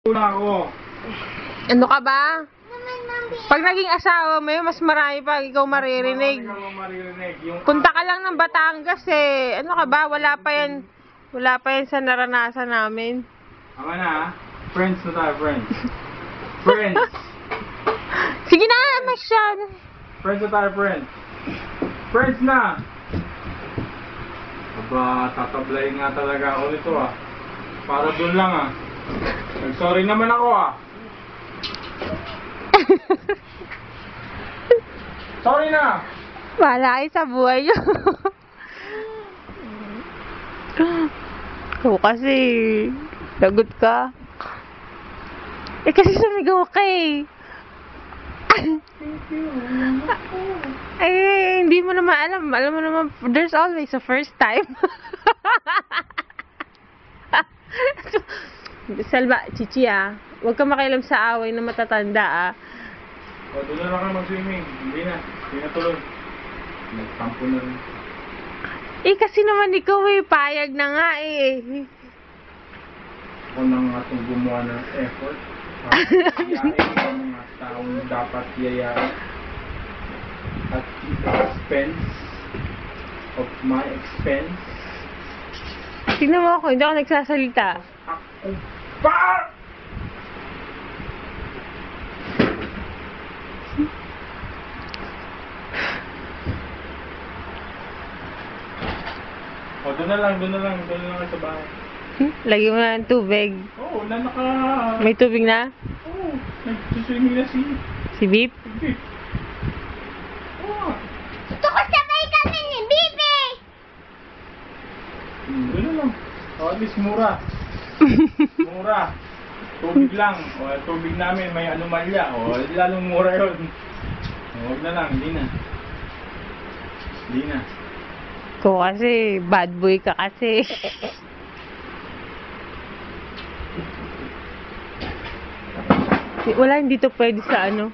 Wala ako. Ano ka ba? Pag naging asawa mo yun, mas marami pa ikaw maririnig. Punta ka lang ng Batangas eh. Ano ka ba? Wala pa yan sa naranasan namin. Tama na ha? Friends na tayo, friends. Friends! Sige na, masyad. Friends na tayo, friends. Friends na! Aba, tatablayin nga talaga ako nito ah. Para dun lang ah. Sorry naman ako ah. Sorry na! Wala kayo sa buhay nyo. So, kasi, lagot ka. Eh, kasi sumigaw ka eh. Eh, hindi mo naman alam. Alam mo naman, there's always a first time. Salva, Chichi ah. Huwag ka makialam sa away na matatanda ah. O, doon na lang kayo mag-swimming. Hindi na tuloy. Nagtampo na rin. Eh, kasi naman ikaw eh, payag na nga eh. Ako na nga itong gumawa ng effort. Yayain ang mga taong dapat yayain. At expense of my expense. Tingnan mo ako, hindi ako nagsasalita. Ako pa! O, doon na lang kayo sa bahay. Lagi mo na ng tubig. Oo, naka... May tubig na? Oo, nag-swimming na si Si Beep? Beep. Oo. Gusto ko sabay kami ni Bibi! Doon na lang. O, at least mura. Mura. Tubig lang. O, tubig namin may anomalya. O, lalong mura yun. O, huwag na lang. Hindi na. Ko kasi, bad boy ka kasi. Wala, hindi to pwede sa ano.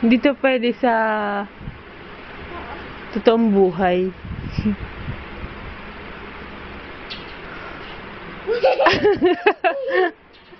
Hindi to pwede sa totoong buhay.